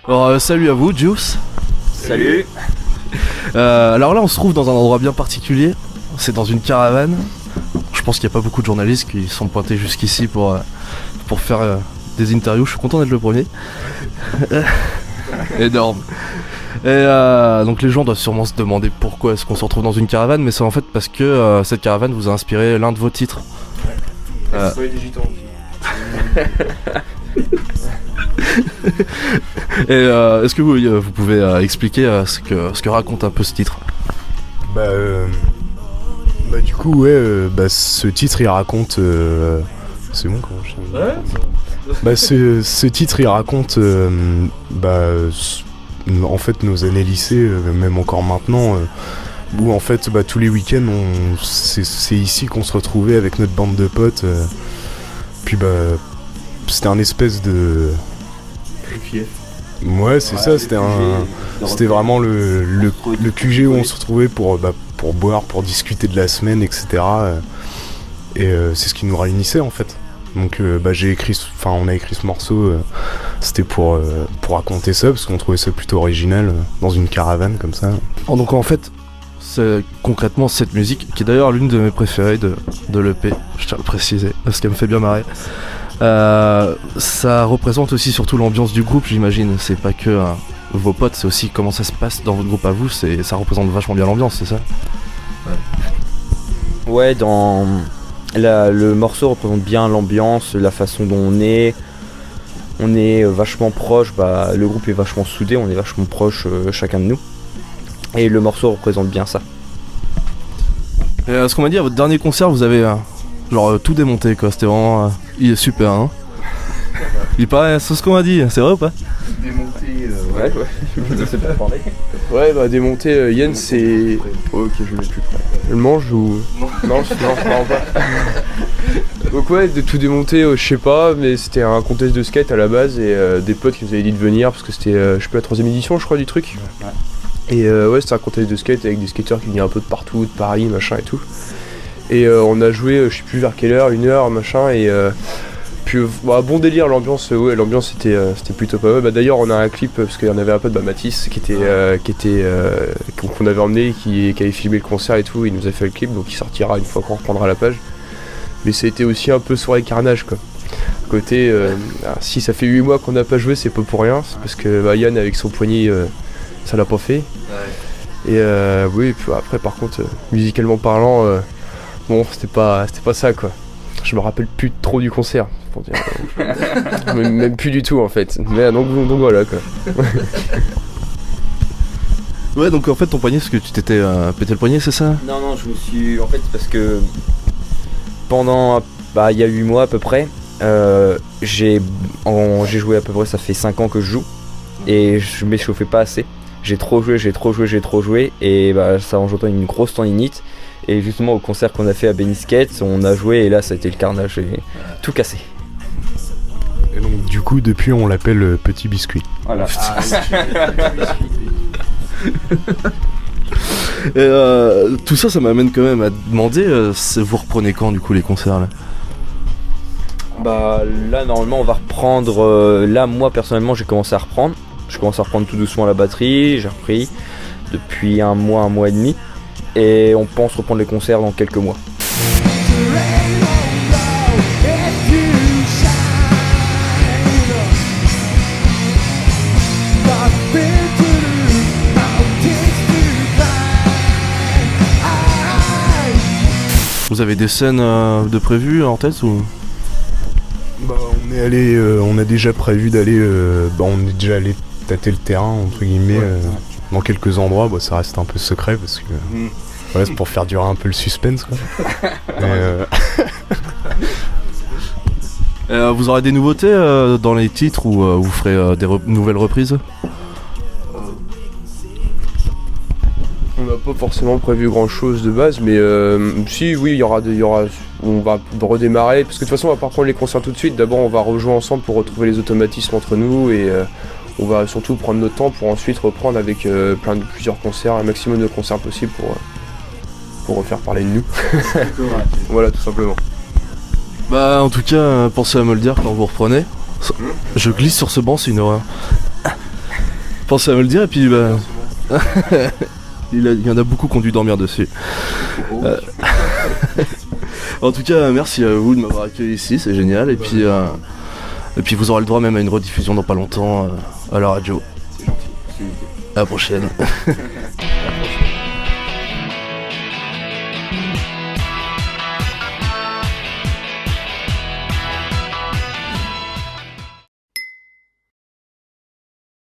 Alors, salut à vous, Juice. Salut. Alors là, on se trouve dans un endroit bien particulier. C'est dans une caravane. Je pense qu'il n'y a pas beaucoup de journalistes qui sont pointés jusqu'ici pour faire des interviews. Je suis content d'être le premier. Énorme. Et donc les gens doivent sûrement se demander pourquoi est-ce qu'on se retrouve dans une caravane, mais c'est en fait parce que cette caravane vous a inspiré l'un de vos titres. Des gitans aussi. Et est-ce que vous pouvez expliquer ce que raconte un peu ce titre? Du coup ouais, ce titre il raconte c'est bon comment je... Ouais. Ce titre il raconte en fait nos années lycée, même encore maintenant, où en fait tous les week-ends c'est ici qu'on se retrouvait avec notre bande de potes, puis c'était un espèce de... Ouais, c'est ça, c'était vraiment le QG où on se retrouvait pour boire, pour discuter de la semaine, etc. Et c'est ce qui nous réunissait en fait. Donc on a écrit ce morceau, c'était pour raconter ça, parce qu'on trouvait ça plutôt original dans une caravane comme ça. Donc en fait, c'est concrètement cette musique, qui est d'ailleurs l'une de mes préférées de l'EP, je tiens à le préciser, parce qu'elle me fait bien marrer. Ça représente aussi surtout l'ambiance du groupe, j'imagine. C'est pas que vos potes, c'est aussi comment ça se passe dans votre groupe à vous. Ça représente vachement bien l'ambiance, c'est ça? Ouais, le morceau représente bien l'ambiance, la façon dont on est. On est vachement proche, le groupe est vachement soudé, on est vachement proche chacun de nous. Et le morceau représente bien ça. Et ce qu'on m'a dit à votre dernier concert, vous avez tout démonté quoi, c'était vraiment il est super hein. Il paraît, c'est ce qu'on m'a dit, c'est vrai ou pas? Démonter, ouais, je sais pas parler. Ouais, démonter, Yen c'est... Ok, je mets plus près. Elle mange ou... Non, vraiment pas. Donc ouais, de tout démonter, je sais pas, mais c'était un contest de skate à la base et des potes qui nous avaient dit de venir parce que c'était, je sais pas, la 3ème édition je crois du truc. Ouais. Et ouais, c'était un contest de skate avec des skateurs qui venaient un peu de partout, de Paris, machin et tout. Et on a joué, je sais plus vers quelle heure, 1h, machin, et puis bon délire, l'ambiance, ouais, l'ambiance c'était plutôt pas mal. D'ailleurs on a un clip, parce qu'il y en avait un pote, Mathis, qu'on avait emmené, qui avait filmé le concert et tout, il nous a fait le clip, donc il sortira une fois qu'on reprendra la page. Mais ça a été aussi un peu soirée carnage quoi. Côté, si ça fait 8 mois qu'on n'a pas joué, c'est pas pour rien, c'est parce que Yann avec son poignet, ça l'a pas fait. Ouais. Et oui, puis après par contre, musicalement parlant, bon, c'était pas ça quoi. Je me rappelle plus trop du concert, pour dire. Même plus du tout en fait. Mais donc voilà quoi. Ouais, donc en fait ton poignet, parce que tu t'étais pété le poignet, c'est ça? Non, je me suis... En fait, parce que pendant... il y a 8 mois à peu près, j'ai joué à peu près, ça fait 5 ans que je joue. Et je m'échauffais pas assez. J'ai trop joué, et ça engendrait une grosse tendinite. Et justement au concert qu'on a fait à Benny Skate, on a joué et là ça a été le carnage et tout cassé. Et donc du coup depuis on l'appelle Petit Biscuit. Voilà. Et tout ça m'amène quand même à demander, vous reprenez quand du coup les concerts là? Là normalement on va reprendre, là moi personnellement j'ai commencé à reprendre. Je commence à reprendre tout doucement la batterie, j'ai repris depuis un mois et demi. Et on pense reprendre les concerts dans quelques mois. Vous avez des scènes de prévues en tête ou? On a déjà prévu d'aller, on est déjà allé tâter le terrain entre guillemets. Dans quelques endroits, ça reste un peu secret parce que c'est pour faire durer un peu le suspense quoi. Vous aurez des nouveautés dans les titres ou vous ferez des nouvelles reprises? On n'a pas forcément prévu grand chose de base, mais si oui, on va redémarrer parce que de toute façon on va pas reprendre les concerts tout de suite. D'abord on va rejouer ensemble pour retrouver les automatismes entre nous et on va surtout prendre notre temps pour ensuite reprendre avec plusieurs concerts, un maximum de concerts possible pour refaire parler de nous. Voilà, tout simplement. En tout cas, pensez à me le dire quand vous reprenez. Je glisse sur ce banc, c'est une horreur. pensez à me le dire et puis bah... il y en a beaucoup qui ont dû dormir dessus. En tout cas, merci à vous de m'avoir accueilli ici, c'est génial. Et puis vous aurez le droit même à une rediffusion dans pas longtemps à la radio. À la prochaine.